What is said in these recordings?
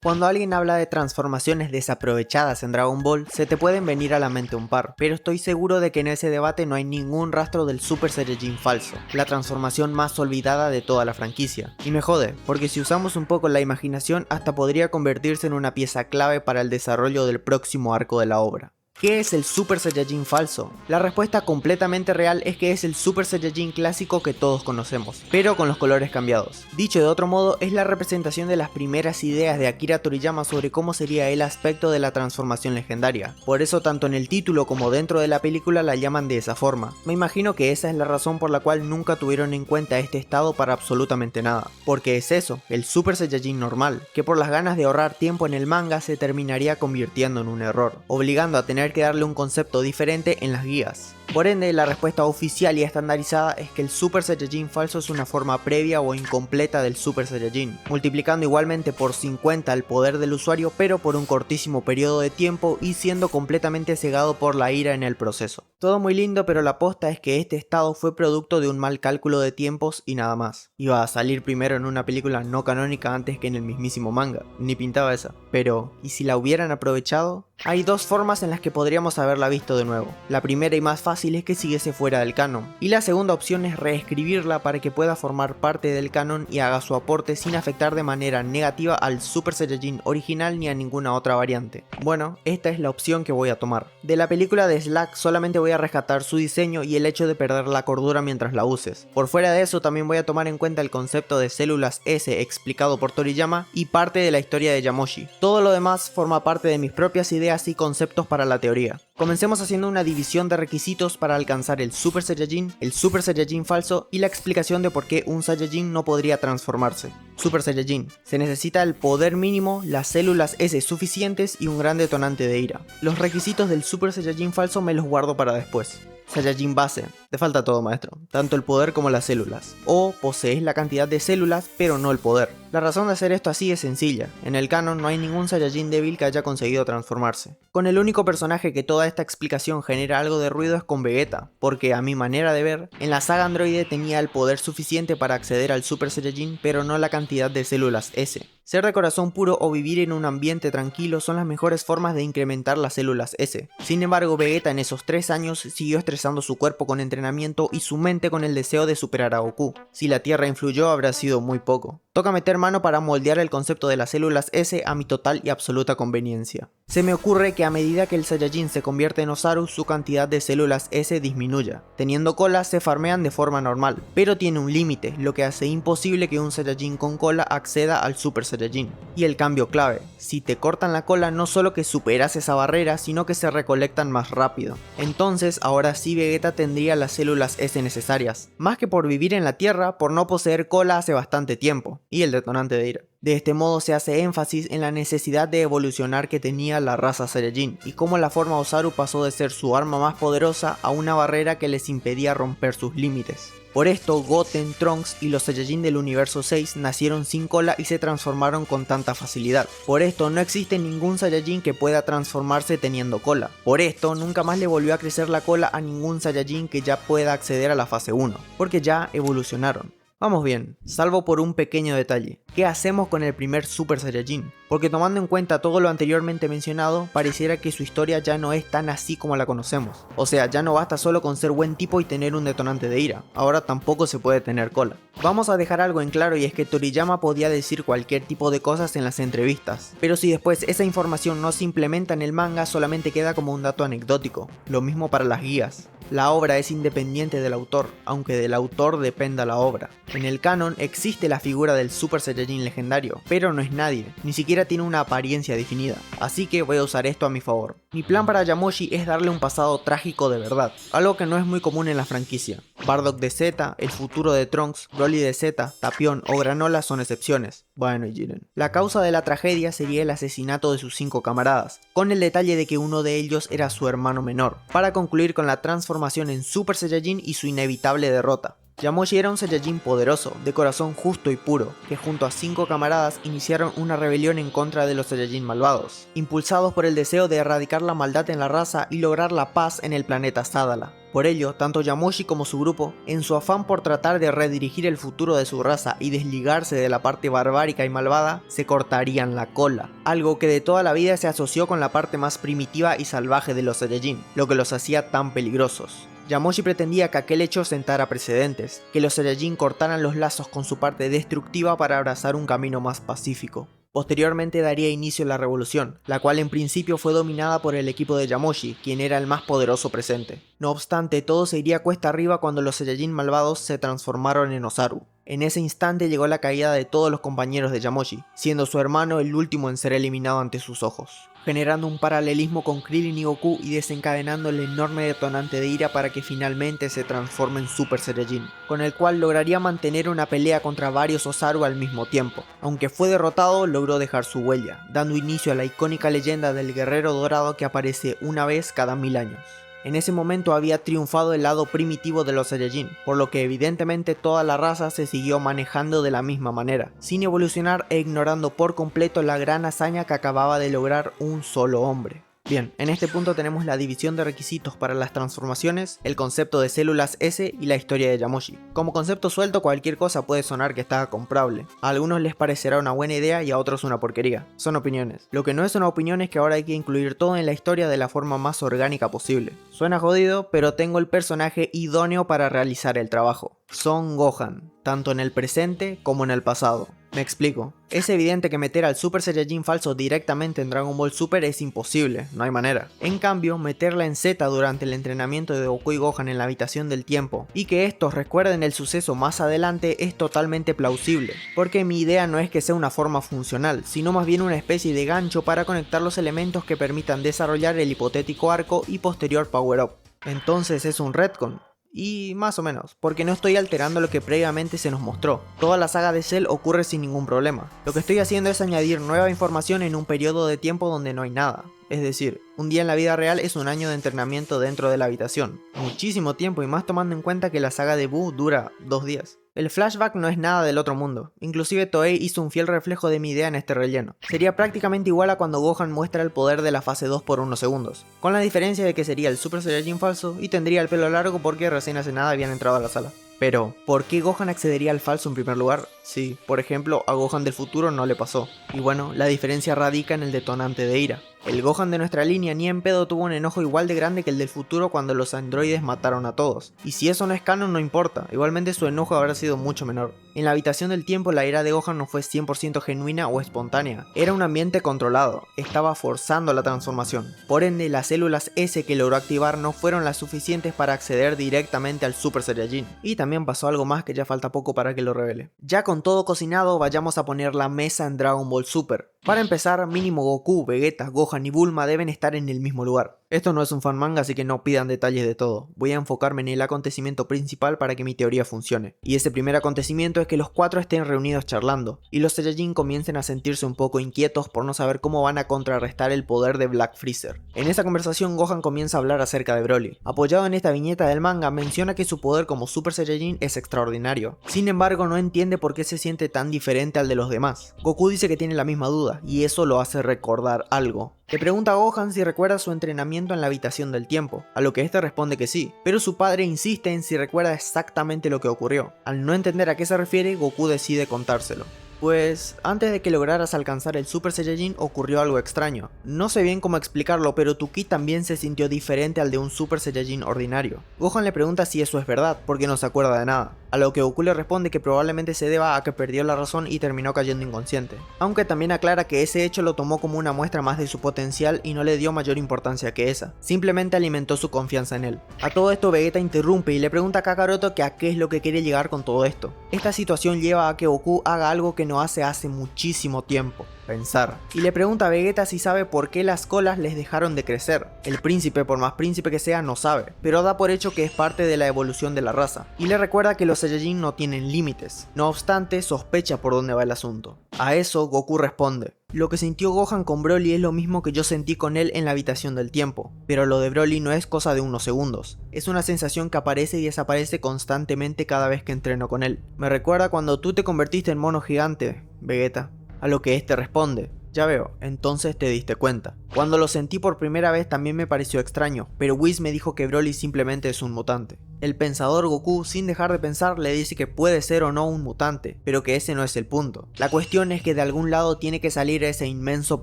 Cuando alguien habla de transformaciones desaprovechadas en Dragon Ball, se te pueden venir a la mente un par, pero estoy seguro de que en ese debate no hay ningún rastro del Super Saiyajin falso, la transformación más olvidada de toda la franquicia. Y me jode, porque si usamos un poco la imaginación hasta podría convertirse en una pieza clave para el desarrollo del próximo arco de la obra. ¿Qué es el Super Saiyajin falso? La respuesta completamente real es que es el Super Saiyajin clásico que todos conocemos, pero con los colores cambiados. Dicho de otro modo, es la representación de las primeras ideas de Akira Toriyama sobre cómo sería el aspecto de la transformación legendaria. Por eso tanto en el título como dentro de la película la llaman de esa forma. Me imagino que esa es la razón por la cual nunca tuvieron en cuenta este estado para absolutamente nada. Porque es eso, el Super Saiyajin normal, que por las ganas de ahorrar tiempo en el manga se terminaría convirtiendo en un error, obligando a tener que darle un concepto diferente en las guías. Por ende, la respuesta oficial y estandarizada es que el Super Saiyajin falso es una forma previa o incompleta del Super Saiyajin, multiplicando igualmente por 50 el poder del usuario pero por un cortísimo periodo de tiempo y siendo completamente cegado por la ira en el proceso. Todo muy lindo, pero la posta es que este estado fue producto de un mal cálculo de tiempos y nada más. Iba a salir primero en una película no canónica antes que en el mismísimo manga, ni pintaba esa. Pero, ¿y si la hubieran aprovechado? Hay dos formas en las que podríamos haberla visto de nuevo. La primera y más fácil es que siguiese fuera del canon, y la segunda opción es reescribirla para que pueda formar parte del canon y haga su aporte sin afectar de manera negativa al Super Saiyajin original ni a ninguna otra variante. Bueno, esta es la opción que voy a tomar. De la película de Slack solamente voy a rescatar su diseño y el hecho de perder la cordura mientras la uses. Por fuera de eso también voy a tomar en cuenta el concepto de células S explicado por Toriyama y parte de la historia de Yamoshi. Todo lo demás forma parte de mis propias ideas y conceptos para la teoría. Comencemos haciendo una división de requisitos para alcanzar el Super Saiyajin falso y la explicación de por qué un Saiyajin no podría transformarse. Super Saiyajin. Se necesita el poder mínimo, las células S suficientes y un gran detonante de ira. Los requisitos del Super Saiyajin falso me los guardo para después. Saiyajin base. Te falta todo, maestro, tanto el poder como las células. O posees la cantidad de células pero no el poder. La razón de hacer esto así es sencilla. En el canon no hay ningún Saiyajin débil que haya conseguido transformarse. Con el único personaje que toda esta explicación genera algo de ruido es con Vegeta, porque a mi manera de ver, en la saga androide tenía el poder suficiente para acceder al Super Saiyajin pero no la cantidad de células S. Ser de corazón puro o vivir en un ambiente tranquilo son las mejores formas de incrementar las células S. Sin embargo, Vegeta en esos 3 años siguió estresando su cuerpo con entrenamiento y su mente con el deseo de superar a Goku. Si la Tierra influyó, habrá sido muy poco. Toca meter mano para moldear el concepto de las células S a mi total y absoluta conveniencia. Se me ocurre que a medida que el Saiyajin se convierte en Osaru, su cantidad de células S disminuya. Teniendo cola se farmean de forma normal, pero tiene un límite, lo que hace imposible que un Saiyajin con cola acceda al Super Saiyajin. Y el cambio clave, si te cortan la cola no solo que superas esa barrera, sino que se recolectan más rápido. Entonces ahora sí Vegeta tendría las células S necesarias, más que por vivir en la Tierra, por no poseer cola hace bastante tiempo, y el detonante de ira. De este modo se hace énfasis en la necesidad de evolucionar que tenía la raza Saiyajin, y cómo la forma Osaru pasó de ser su arma más poderosa a una barrera que les impedía romper sus límites. Por esto, Goten, Trunks y los Saiyajin del universo 6 nacieron sin cola y se transformaron con tanta facilidad. Por esto, no existe ningún Saiyajin que pueda transformarse teniendo cola. Por esto, nunca más le volvió a crecer la cola a ningún Saiyajin que ya pueda acceder a la fase 1, porque ya evolucionaron. Vamos bien, salvo por un pequeño detalle. ¿Qué hacemos con el primer Super Saiyajin? Porque tomando en cuenta todo lo anteriormente mencionado, pareciera que su historia ya no es tan así como la conocemos. O sea, ya no basta solo con ser buen tipo y tener un detonante de ira, ahora tampoco se puede tener cola. Vamos a dejar algo en claro y es que Toriyama podía decir cualquier tipo de cosas en las entrevistas, pero si después esa información no se implementa en el manga solamente queda como un dato anecdótico, lo mismo para las guías. La obra es independiente del autor, aunque del autor dependa la obra. En el canon existe la figura del Super Saiyajin legendario, pero no es nadie, ni siquiera tiene una apariencia definida, así que voy a usar esto a mi favor. Mi plan para Yamoshi es darle un pasado trágico de verdad, algo que no es muy común en la franquicia. Bardock de Z, el futuro de Trunks, Broly de Z, Tapión o Granola son excepciones. Bueno, y Jiren. La causa de la tragedia sería el asesinato de sus 5 camaradas, con el detalle de que uno de ellos era su hermano menor, para concluir con la transformación en Super Saiyajin y su inevitable derrota. Yamoshi era un Saiyajin poderoso, de corazón justo y puro, que junto a 5 camaradas iniciaron una rebelión en contra de los Saiyajin malvados, impulsados por el deseo de erradicar la maldad en la raza y lograr la paz en el planeta Sadala. Por ello, tanto Yamoshi como su grupo, en su afán por tratar de redirigir el futuro de su raza y desligarse de la parte barbárica y malvada, se cortarían la cola, algo que de toda la vida se asoció con la parte más primitiva y salvaje de los Saiyajin, lo que los hacía tan peligrosos. Yamoshi pretendía que aquel hecho sentara precedentes, que los Saiyajin cortaran los lazos con su parte destructiva para abrazar un camino más pacífico. Posteriormente daría inicio a la revolución, la cual en principio fue dominada por el equipo de Yamoshi, quien era el más poderoso presente. No obstante, todo se iría cuesta arriba cuando los Saiyajin malvados se transformaron en Osaru. En ese instante llegó la caída de todos los compañeros de Yamoshi, siendo su hermano el último en ser eliminado ante sus ojos, generando un paralelismo con Krillin y Goku y desencadenando el enorme detonante de ira para que finalmente se transforme en Super Saiyajin, con el cual lograría mantener una pelea contra varios Osaru al mismo tiempo. Aunque fue derrotado, logró dejar su huella, dando inicio a la icónica leyenda del guerrero dorado que aparece una vez cada 1000 años. En ese momento había triunfado el lado primitivo de los Saiyajin, por lo que evidentemente toda la raza se siguió manejando de la misma manera, sin evolucionar e ignorando por completo la gran hazaña que acababa de lograr un solo hombre. Bien, en este punto tenemos la división de requisitos para las transformaciones, el concepto de células S y la historia de Yamoshi. Como concepto suelto, cualquier cosa puede sonar que está comprable. A algunos les parecerá una buena idea y a otros una porquería. Son opiniones. Lo que no es una opinión es que ahora hay que incluir todo en la historia de la forma más orgánica posible. Suena jodido, pero tengo el personaje idóneo para realizar el trabajo. Son Gohan, tanto en el presente como en el pasado. Me explico. Es evidente que meter al Super Saiyajin falso directamente en Dragon Ball Super es imposible, no hay manera. En cambio, meterla en Z durante el entrenamiento de Goku y Gohan en la habitación del tiempo, y que estos recuerden el suceso más adelante es totalmente plausible, porque mi idea no es que sea una forma funcional, sino más bien una especie de gancho para conectar los elementos que permitan desarrollar el hipotético arco y posterior power up. Entonces es un retcon. Y más o menos, porque no estoy alterando lo que previamente se nos mostró. Toda la saga de Cell ocurre sin ningún problema. Lo que estoy haciendo es añadir nueva información en un periodo de tiempo donde no hay nada. Es decir, un día en la vida real es un año de entrenamiento dentro de la habitación. Muchísimo tiempo, y más tomando en cuenta que la saga de Buu dura 2 días. El flashback no es nada del otro mundo, inclusive Toei hizo un fiel reflejo de mi idea en este relleno. Sería prácticamente igual a cuando Gohan muestra el poder de la fase 2 por unos segundos, con la diferencia de que sería el Super Saiyajin falso y tendría el pelo largo porque recién hace nada habían entrado a la sala. Pero, ¿por qué Gohan accedería al falso en primer lugar? Si, por ejemplo, a Gohan del futuro no le pasó. Y bueno, la diferencia radica en el detonante de ira. El Gohan de nuestra línea ni en pedo tuvo un enojo igual de grande que el del futuro cuando los androides mataron a todos. Y si eso no es canon no importa, igualmente su enojo habrá sido mucho menor. En la habitación del tiempo la ira de Gohan no fue 100% genuina o espontánea, era un ambiente controlado, estaba forzando la transformación. Por ende, las células S que logró activar no fueron las suficientes para acceder directamente al Super Saiyajin. Y también pasó algo más que ya falta poco para que lo revele. Ya con todo cocinado, vayamos a poner la mesa en Dragon Ball Super. Para empezar, mínimo Goku, Vegeta, Gohan y Bulma deben estar en el mismo lugar. Esto no es un fan manga, así que no pidan detalles de todo. Voy a enfocarme en el acontecimiento principal para que mi teoría funcione. Y ese primer acontecimiento es que los 4 estén reunidos charlando, y los Saiyajin comiencen a sentirse un poco inquietos por no saber cómo van a contrarrestar el poder de Black Freezer. En esa conversación Gohan comienza a hablar acerca de Broly. Apoyado en esta viñeta del manga, menciona que su poder como Super Saiyajin es extraordinario. Sin embargo, no entiende por qué se siente tan diferente al de los demás. Goku dice que tiene la misma duda, y eso lo hace recordar algo. Le pregunta a Gohan si recuerda su entrenamiento en la habitación del tiempo, a lo que este responde que sí, pero su padre insiste en si recuerda exactamente lo que ocurrió. Al no entender a qué se refiere, Goku decide contárselo. Pues antes de que lograras alcanzar el Super Saiyajin ocurrió algo extraño. No sé bien cómo explicarlo, pero tu ki también se sintió diferente al de un Super Saiyajin ordinario. Gohan le pregunta si eso es verdad, porque no se acuerda de nada. A lo que Goku le responde que probablemente se deba a que perdió la razón y terminó cayendo inconsciente. Aunque también aclara que ese hecho lo tomó como una muestra más de su potencial y no le dio mayor importancia que esa. Simplemente alimentó su confianza en él. A todo esto Vegeta interrumpe y le pregunta a Kakaroto que a qué es lo que quiere llegar con todo esto. Esta situación lleva a que Goku haga algo que no hace muchísimo tiempo. pensar. Y le pregunta a Vegeta si sabe por qué las colas les dejaron de crecer. El príncipe, por más príncipe que sea, no sabe, pero da por hecho que es parte de la evolución de la raza. Y le recuerda que los Saiyajin no tienen límites. No obstante, sospecha por dónde va el asunto. A eso Goku responde: lo que sintió Gohan con Broly es lo mismo que yo sentí con él en la habitación del tiempo, pero lo de Broly no es cosa de unos segundos, es una sensación que aparece y desaparece constantemente cada vez que entreno con él. Me recuerda cuando tú te convertiste en mono gigante, Vegeta. A lo que este responde: ya veo, entonces te diste cuenta. Cuando lo sentí por primera vez también me pareció extraño, pero Whis me dijo que Broly simplemente es un mutante. El pensador Goku, sin dejar de pensar, le dice que puede ser o no un mutante, pero que ese no es el punto. La cuestión es que de algún lado tiene que salir ese inmenso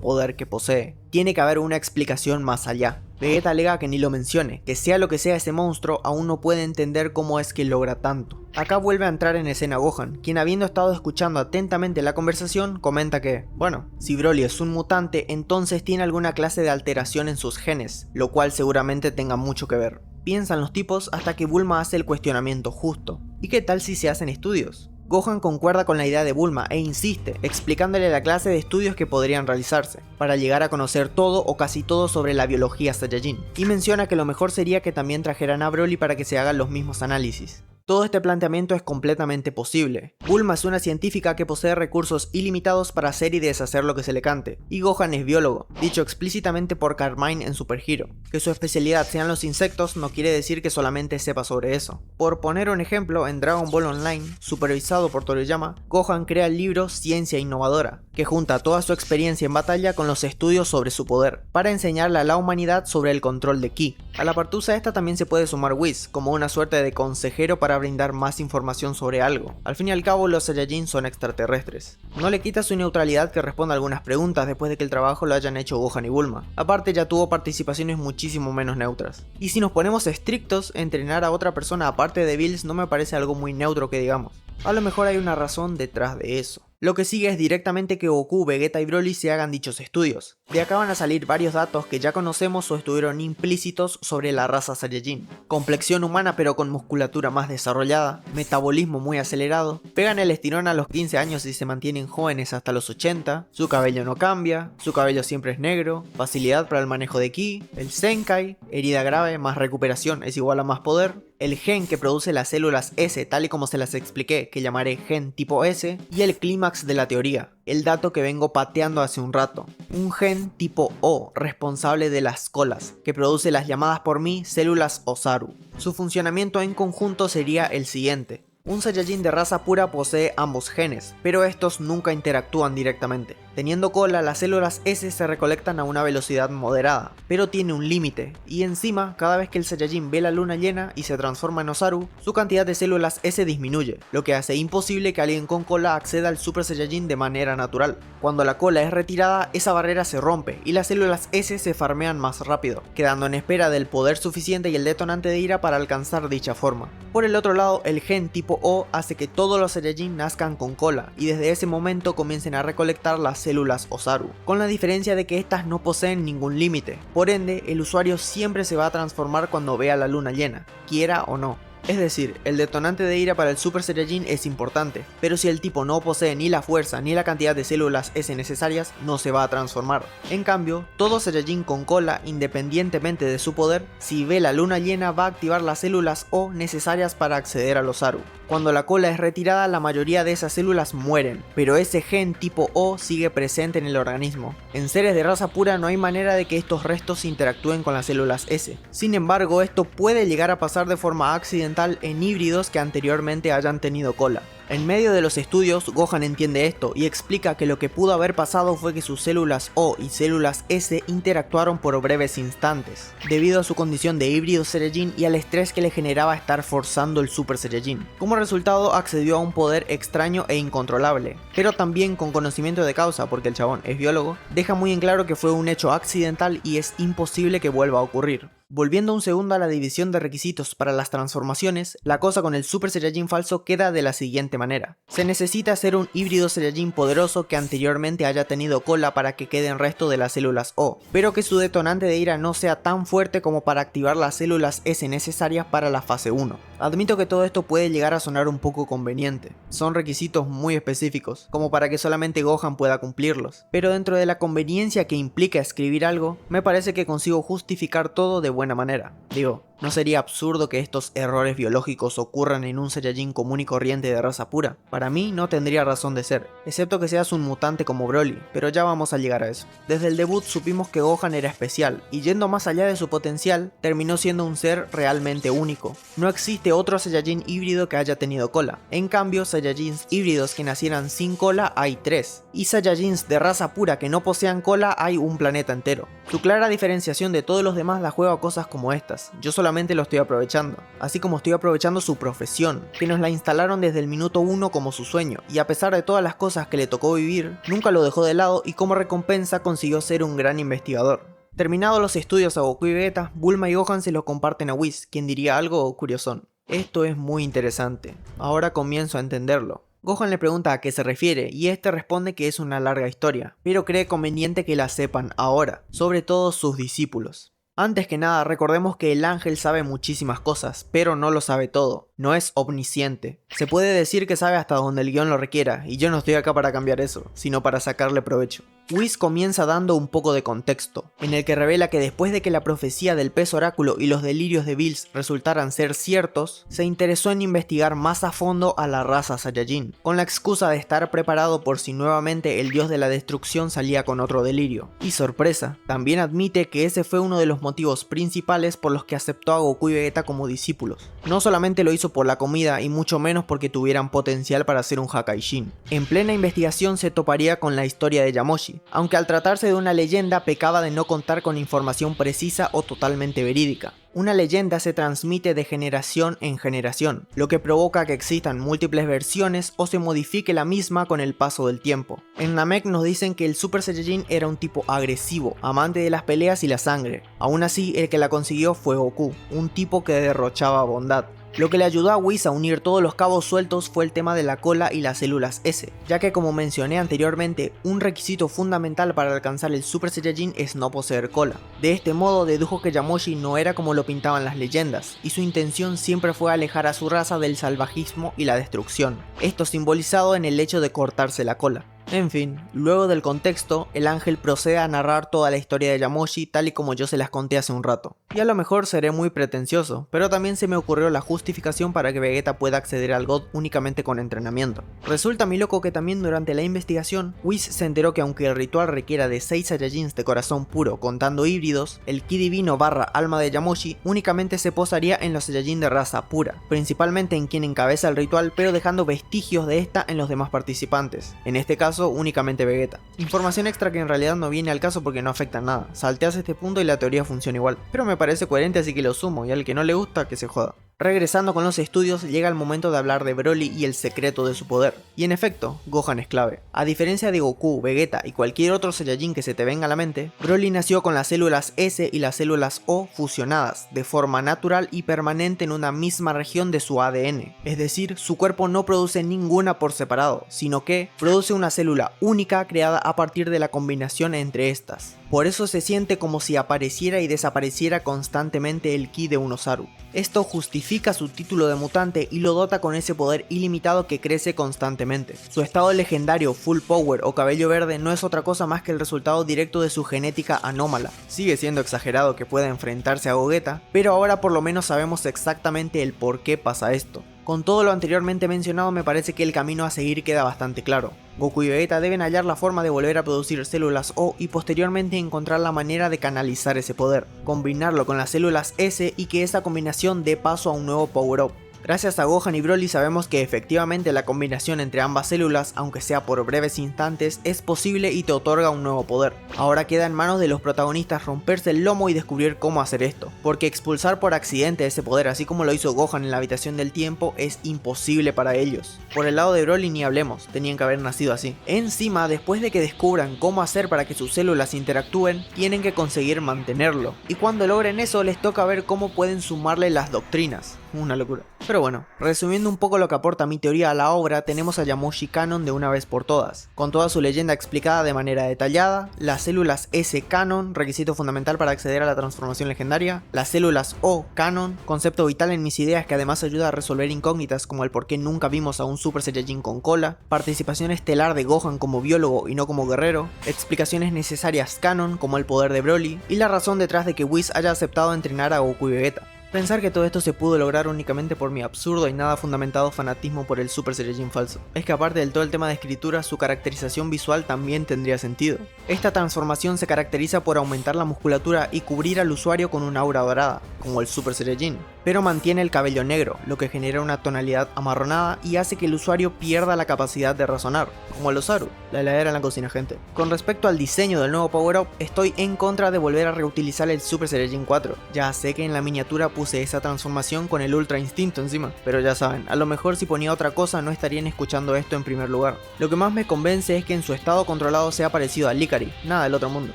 poder que posee. Tiene que haber una explicación más allá. Vegeta alega que ni lo mencione, que sea lo que sea ese monstruo, aún no puede entender cómo es que logra tanto. Acá vuelve a entrar en escena Gohan, quien habiendo estado escuchando atentamente la conversación, comenta que, bueno, si Broly es un mutante, entonces tiene alguna clase de alteración en sus genes, lo cual seguramente tenga mucho que ver. Piensan los tipos hasta que Bulma hace el cuestionamiento justo. ¿Y qué tal si se hacen estudios? Gohan concuerda con la idea de Bulma e insiste, explicándole la clase de estudios que podrían realizarse, para llegar a conocer todo o casi todo sobre la biología Saiyajin, y menciona que lo mejor sería que también trajeran a Broly para que se hagan los mismos análisis. Todo este planteamiento es completamente posible. Bulma es una científica que posee recursos ilimitados para hacer y deshacer lo que se le cante, y Gohan es biólogo, dicho explícitamente por Carmine en Super Hero. Que su especialidad sean los insectos no quiere decir que solamente sepa sobre eso. Por poner un ejemplo, en Dragon Ball Online, supervisado por Toriyama, Gohan crea el libro Ciencia Innovadora, que junta toda su experiencia en batalla con los estudios sobre su poder, para enseñarle a la humanidad sobre el control de Ki. A la partusa esta también se puede sumar Whis, como una suerte de consejero para brindar más información sobre algo. Al fin y al cabo, los Saiyajin son extraterrestres. No le quita su neutralidad que responda algunas preguntas después de que el trabajo lo hayan hecho Gohan y Bulma. Aparte, ya tuvo participaciones muchísimo menos neutras. Y si nos ponemos estrictos, entrenar a otra persona aparte de Bills no me parece algo muy neutro que digamos. A lo mejor hay una razón detrás de eso. Lo que sigue es directamente que Goku, Vegeta y Broly se hagan dichos estudios. De acá van a salir varios datos que ya conocemos o estuvieron implícitos sobre la raza Saiyajin. Complexión humana pero con musculatura más desarrollada, metabolismo muy acelerado, pegan el estirón a los 15 años y se mantienen jóvenes hasta los 80, su cabello no cambia, su cabello siempre es negro, facilidad para el manejo de Ki, el Zenkai, herida grave más recuperación es igual a más poder, el gen que produce las células S tal y como se las expliqué, que llamaré gen tipo S, y el clímax de la teoría, el dato que vengo pateando hace un rato, un gen tipo O, responsable de las colas, que produce las llamadas por mí células Osaru. Su funcionamiento en conjunto sería el siguiente. Un Saiyajin de raza pura posee ambos genes, pero estos nunca interactúan directamente. Teniendo cola, las células S se recolectan a una velocidad moderada, pero tiene un límite, y encima, cada vez que el Saiyajin ve la luna llena y se transforma en Osaru, su cantidad de células S disminuye, lo que hace imposible que alguien con cola acceda al Super Saiyajin de manera natural. Cuando la cola es retirada, esa barrera se rompe, y las células S se farmean más rápido, quedando en espera del poder suficiente y el detonante de ira para alcanzar dicha forma. Por el otro lado, el gen tipo O hace que todos los Saiyajin nazcan con cola, y desde ese momento comiencen a recolectar las células Osaru, con la diferencia de que estas no poseen ningún límite. Por ende, el usuario siempre se va a transformar cuando vea la luna llena, quiera o no. Es decir, el detonante de ira para el Super Saiyajin es importante, pero si el tipo no posee ni la fuerza ni la cantidad de células S necesarias, no se va a transformar. En cambio, todo Saiyajin con cola, independientemente de su poder, si ve la luna llena va a activar las células O necesarias para acceder al Osaru. Cuando la cola es retirada, la mayoría de esas células mueren, pero ese gen tipo O sigue presente en el organismo. En seres de raza pura no hay manera de que estos restos interactúen con las células S. Sin embargo, esto puede llegar a pasar de forma accidental en híbridos que anteriormente hayan tenido cola. En medio de los estudios, Gohan entiende esto y explica que lo que pudo haber pasado fue que sus células O y células S interactuaron por breves instantes, debido a su condición de híbrido Saiyajin y al estrés que le generaba estar forzando el Super Saiyajin. Como resultado, accedió a un poder extraño e incontrolable, pero también con conocimiento de causa, porque el chabón es biólogo, deja muy en claro que fue un hecho accidental y es imposible que vuelva a ocurrir. Volviendo un segundo a la división de requisitos para las transformaciones, la cosa con el Super Saiyajin falso queda de la siguiente siguiente manera. Se necesita ser un híbrido Saiyajin poderoso que anteriormente haya tenido cola para que queden resto de las células O, pero que su detonante de ira no sea tan fuerte como para activar las células S necesarias para la fase 1. Admito que todo esto puede llegar a sonar un poco conveniente, son requisitos muy específicos, como para que solamente Gohan pueda cumplirlos, pero dentro de la conveniencia que implica escribir algo, me parece que consigo justificar todo de buena manera. Digo, ¿no sería absurdo que estos errores biológicos ocurran en un Saiyajin común y corriente de raza pura? Para mí no tendría razón de ser, excepto que seas un mutante como Broly, pero ya vamos a llegar a eso. Desde el debut supimos que Gohan era especial, y yendo más allá de su potencial, terminó siendo un ser realmente único. No existe otro Saiyajin híbrido que haya tenido cola. En cambio, Saiyajins híbridos que nacieran sin cola hay 3, y Saiyajins de raza pura que no posean cola hay un planeta entero. Su clara diferenciación de todos los demás la juega a cosas como estas, yo solamente lo estoy aprovechando, así como estoy aprovechando su profesión, que nos la instalaron desde el minuto 1 como su sueño, y a pesar de todas las cosas que le tocó vivir, nunca lo dejó de lado y como recompensa consiguió ser un gran investigador. Terminados los estudios a Goku y Vegeta, Bulma y Gohan se los comparten a Whis, quien diría algo curiosón. Esto es muy interesante, ahora comienzo a entenderlo. Gohan le pregunta a qué se refiere y este responde que es una larga historia, pero cree conveniente que la sepan ahora, sobre todo sus discípulos. Antes que nada, recordemos que el ángel sabe muchísimas cosas, pero no lo sabe todo, no es omnisciente. Se puede decir que sabe hasta donde el guión lo requiera, y yo no estoy acá para cambiar eso, sino para sacarle provecho. Whis comienza dando un poco de contexto, en el que revela que después de que la profecía del pez oráculo y los delirios de Bills resultaran ser ciertos, se interesó en investigar más a fondo a la raza Saiyajin, con la excusa de estar preparado por si nuevamente el dios de la destrucción salía con otro delirio. Y sorpresa, también admite que ese fue uno de los motivos principales por los que aceptó a Goku y Vegeta como discípulos. No solamente lo hizo por la comida y mucho menos porque tuvieran potencial para ser un Hakaishin. En plena investigación se toparía con la historia de Yamoshi, aunque al tratarse de una leyenda pecaba de no contar con información precisa o totalmente verídica. Una leyenda se transmite de generación en generación, lo que provoca que existan múltiples versiones o se modifique la misma con el paso del tiempo. En Namek nos dicen que el Super Saiyajin era un tipo agresivo, amante de las peleas y la sangre. Aún así, el que la consiguió fue Goku, un tipo que derrochaba bondad. Lo que le ayudó a Whis a unir todos los cabos sueltos fue el tema de la cola y las células S, ya que como mencioné anteriormente, un requisito fundamental para alcanzar el Super Saiyajin es no poseer cola. De este modo dedujo que Yamoshi no era como lo pintaban las leyendas, y su intención siempre fue alejar a su raza del salvajismo y la destrucción, esto simbolizado en el hecho de cortarse la cola. En fin, luego del contexto, el ángel procede a narrar toda la historia de Yamoshi tal y como yo se las conté hace un rato. Y a lo mejor seré muy pretencioso, pero también se me ocurrió la justificación para que Vegeta pueda acceder al God únicamente con entrenamiento. Resulta muy loco que también durante la investigación, Whis se enteró que aunque el ritual requiera de 6 Saiyajins de corazón puro contando híbridos, el Ki divino barra alma de Yamoshi únicamente se posaría en los Saiyajin de raza pura, principalmente en quien encabeza el ritual pero dejando vestigios de esta en los demás participantes. En este caso, únicamente Vegeta. Información extra que en realidad no viene al caso porque no afecta nada. Salteas este punto y la teoría funciona igual. Pero me parece coherente así que lo sumo y al que no le gusta que se joda. Regresando con los estudios, llega el momento de hablar de Broly y el secreto de su poder. Y en efecto, Gohan es clave. A diferencia de Goku, Vegeta y cualquier otro Saiyajin que se te venga a la mente, Broly nació con las células S y las células O fusionadas, de forma natural y permanente en una misma región de su ADN. Es decir, su cuerpo no produce ninguna por separado, sino que produce una célula única creada a partir de la combinación entre estas. Por eso se siente como si apareciera y desapareciera constantemente el ki de un Osaru. Esto justifica su título de mutante y lo dota con ese poder ilimitado que crece constantemente. Su estado legendario Full Power o cabello verde no es otra cosa más que el resultado directo de su genética anómala. Sigue siendo exagerado que pueda enfrentarse a Gogeta, pero ahora por lo menos sabemos exactamente el por qué pasa esto. Con todo lo anteriormente mencionado me parece que el camino a seguir queda bastante claro. Goku y Vegeta deben hallar la forma de volver a producir células O y posteriormente encontrar la manera de canalizar ese poder, combinarlo con las células S y que esa combinación dé paso a un nuevo power-up. Gracias a Gohan y Broly sabemos que efectivamente la combinación entre ambas células, aunque sea por breves instantes, es posible y te otorga un nuevo poder. Ahora queda en manos de los protagonistas romperse el lomo y descubrir cómo hacer esto, porque expulsar por accidente ese poder así como lo hizo Gohan en la habitación del tiempo es imposible para ellos. Por el lado de Broly ni hablemos, tenían que haber nacido así. Encima, después de que descubran cómo hacer para que sus células interactúen, tienen que conseguir mantenerlo, y cuando logren eso les toca ver cómo pueden sumarle las doctrinas. Una locura. Pero bueno, resumiendo un poco lo que aporta mi teoría a la obra, tenemos a Yamoshi Canon de una vez por todas, con toda su leyenda explicada de manera detallada, las células S Canon, requisito fundamental para acceder a la transformación legendaria, las células O Canon, concepto vital en mis ideas que además ayuda a resolver incógnitas como el por qué nunca vimos a un Super Saiyajin con cola, participación estelar de Gohan como biólogo y no como guerrero, explicaciones necesarias Canon como el poder de Broly, y la razón detrás de que Whis haya aceptado entrenar a Goku y Vegeta. Pensar que todo esto se pudo lograr únicamente por mi absurdo y nada fundamentado fanatismo por el Super Saiyajin falso. Es que aparte del todo el tema de escritura, su caracterización visual también tendría sentido. Esta transformación se caracteriza por aumentar la musculatura y cubrir al usuario con una aura dorada, como el Super Saiyajin, pero mantiene el cabello negro, lo que genera una tonalidad amarronada y hace que el usuario pierda la capacidad de razonar, como el Osaru, la heladera en la cocina, gente. Con respecto al diseño del nuevo Power Up, estoy en contra de volver a reutilizar el Super Saiyajin 4. Ya sé que en la miniatura puse esa transformación con el Ultra Instinto encima, pero ya saben, a lo mejor si ponía otra cosa no estarían escuchando esto en primer lugar. Lo que más me convence es que en su estado controlado sea parecido al Ikari, nada del otro mundo.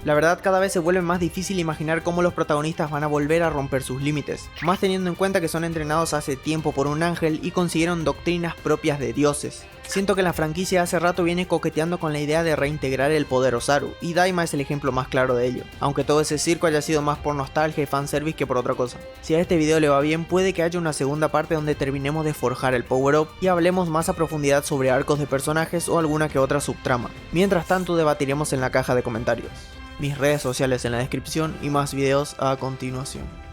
La verdad, cada vez se vuelve más difícil imaginar cómo los protagonistas van a volver a romper sus límites, más teniendo en cuenta que son entrenados hace tiempo por un ángel y consiguieron doctrinas propias de dioses. Siento que la franquicia hace rato viene coqueteando con la idea de reintegrar el poder Osaru, y Daima es el ejemplo más claro de ello, aunque todo ese circo haya sido más por nostalgia y fanservice que por otra cosa. Si a este video le va bien, puede que haya una segunda parte donde terminemos de forjar el Power Up y hablemos más a profundidad sobre arcos de personajes o alguna que otra subtrama. Mientras tanto debatiremos en la caja de comentarios. Mis redes sociales en la descripción y más videos a continuación.